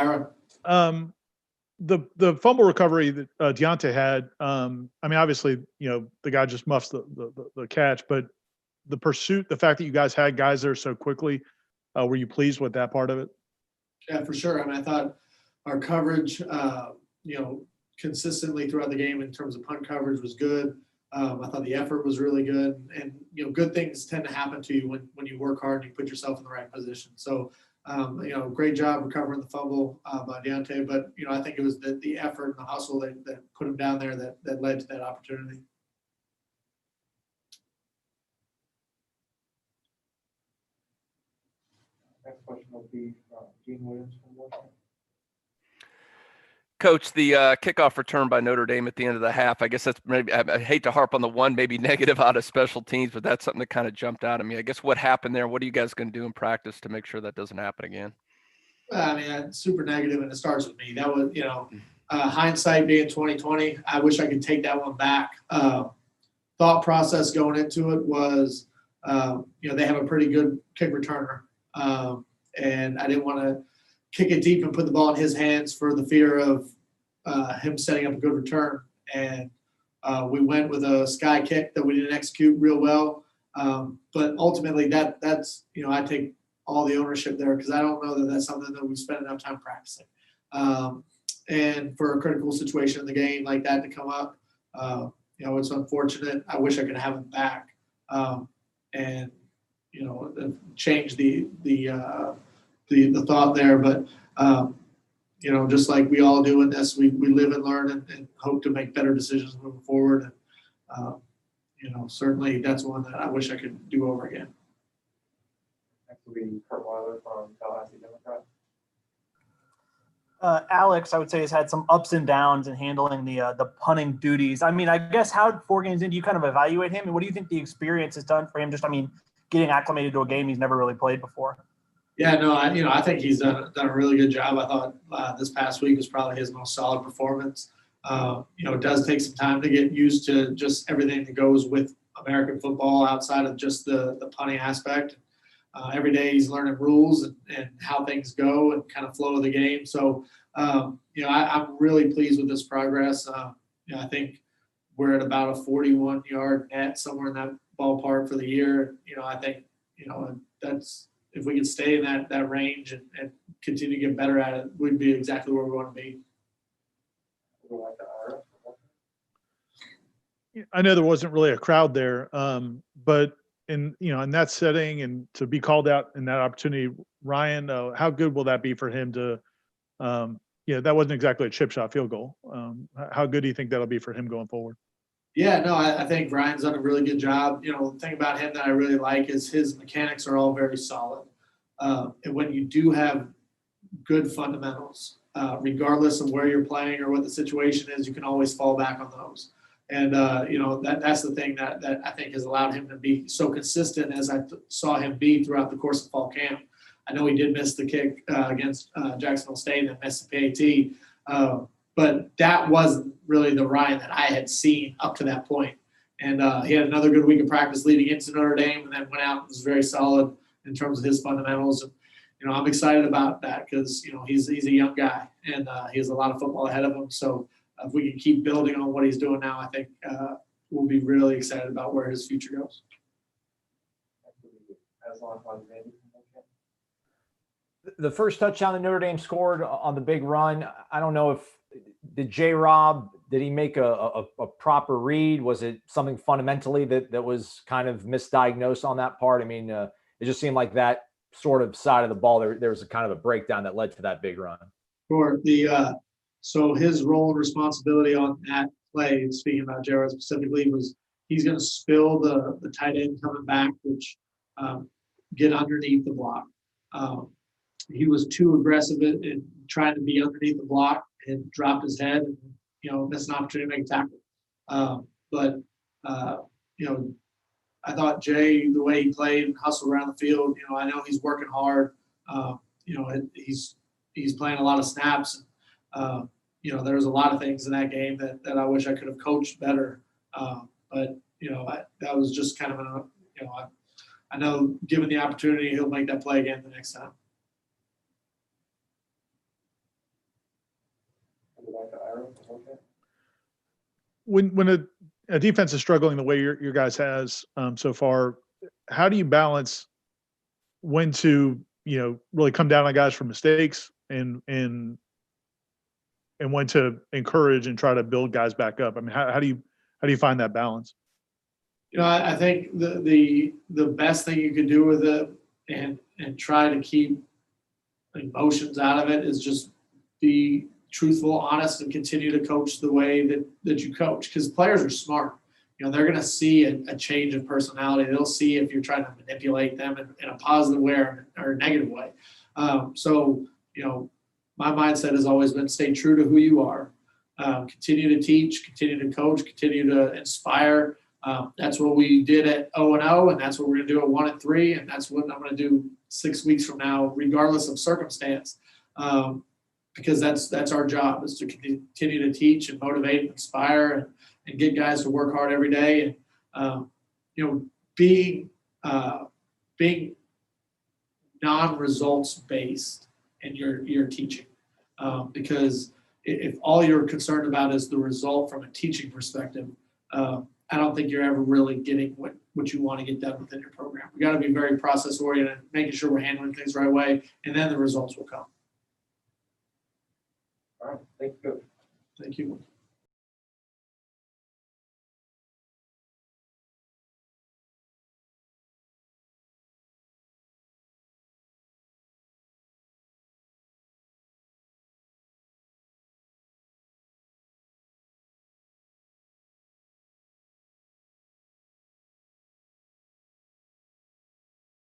Ira. The fumble recovery that Deontay had, I mean, obviously, the guy just muffs the catch, but the pursuit, the fact that you guys had guys there so quickly, were you pleased with that part of it? Yeah, for sure. I mean, I thought our coverage, consistently throughout the game in terms of punt coverage was good. I thought the effort was really good, and good things tend to happen to you when you work hard and you put yourself in the right position. So, great job recovering the fumble by Deontay, but I think it was the effort and the hustle that put him down there that led to that opportunity. Next question will be Gene Williams from Warchant. Coach, the kickoff return by Notre Dame at the end of the half, I guess that's maybe, I hate to harp on the one maybe negative out of special teams, but that's something that kind of jumped out at me. I guess what happened there, what are you guys going to do in practice to make sure that doesn't happen again? I mean, super negative, and it starts with me. That was, hindsight being 2020, I wish I could take that one back. Thought process going into it was, they have a pretty good kick returner. And I didn't want to kick it deep and put the ball in his hands for the fear of him setting up a good return. And we went with a sky kick that we didn't execute real well. But ultimately that's, I take all the ownership there because I don't know that that's something that we spent enough time practicing. And for a critical situation in the game like that to come up, it's unfortunate. I wish I could have it back. And change the thought there, but just like we all do in this, we live and learn and hope to make better decisions moving forward. And certainly that's one that I wish I could do over again. Next will be Kurt Weiler from Tallahassee Democrat. Alex, I would say, has had some ups and downs in handling the punting duties. I mean, I guess how 4 games in do you kind of evaluate him, and what do you think the experience has done for him? Getting acclimated to a game he's never really played before. Yeah, no, I think he's done a really good job. I thought this past week was probably his most solid performance. It does take some time to get used to just everything that goes with American football outside of just the punting aspect. Every day he's learning rules and how things go and kind of flow of the game. So, I'm really pleased with this progress. I think we're at about a 41-yard net, somewhere in that ballpark for the year. I think, that's, if we can stay in that range and continue to get better at it, we'd be exactly where we want to be. I know there wasn't really a crowd there, but in that setting and to be called out in that opportunity, Ryan, how good will that be for him to, that wasn't exactly a chip shot field goal. How good do you think that'll be for him going forward? Yeah, no, I think Ryan's done a really good job. The thing about him that I really like is his mechanics are all very solid. And when you do have good fundamentals, regardless of where you're playing or what the situation is, you can always fall back on those. And, that's the thing that I think has allowed him to be so consistent as I saw him be throughout the course of fall camp. I know he did miss the kick against Jacksonville State and missed the PAT. But that wasn't really the Ryan that I had seen up to that point. And he had another good week of practice leading into Notre Dame and then went out and was very solid in terms of his fundamentals. And, I'm excited about that because, he's a young guy and he has a lot of football ahead of him. So if we can keep building on what he's doing now, I think we'll be really excited about where his future goes. The first touchdown that Notre Dame scored on the big run, I don't know if did J-Rob, did he make a proper read? Was it something fundamentally that was kind of misdiagnosed on that part? I mean, it just seemed like that sort of side of the ball, there was a kind of a breakdown that led to that big run. Sure. So his role and responsibility on that play, speaking about J-Rob specifically, was he's going to spill the tight end coming back, which get underneath the block. He was too aggressive in trying to be underneath the block and dropped his head and, missed an opportunity to make a tackle. But I thought Jay, the way he played and hustled around the field, I know he's working hard. He's playing a lot of snaps. There was a lot of things in that game that I wish I could have coached better. But that was just kind of I know given the opportunity, he'll make that play again the next time. like the Ira from Warchant. When a defense is struggling the way your guys has so far, how do you balance when to, really come down on guys for mistakes and when to encourage and try to build guys back up? I mean, how do you find that balance? I think the best thing you could do with it and try to keep emotions out of it is just be truthful, honest, and continue to coach the way that you coach. Because players are smart. They're going to see a change of personality. They'll see if you're trying to manipulate them in a positive way or a negative way. So, my mindset has always been stay true to who you are. Continue to teach, continue to coach, continue to inspire. That's what we did at 0-0, and that's what we're going to do at 1-3, and that's what I'm going to do 6 weeks from now, regardless of circumstance. Because that's our job, is to continue to teach and motivate and inspire and get guys to work hard every day. And, being non-results based in your teaching. Because if all you're concerned about is the result from a teaching perspective, I don't think you're ever really getting what you want to get done within your program. We got to be very process oriented, making sure we're handling things the right way, and then the results will come. All right, thank you, Coach. Thank you.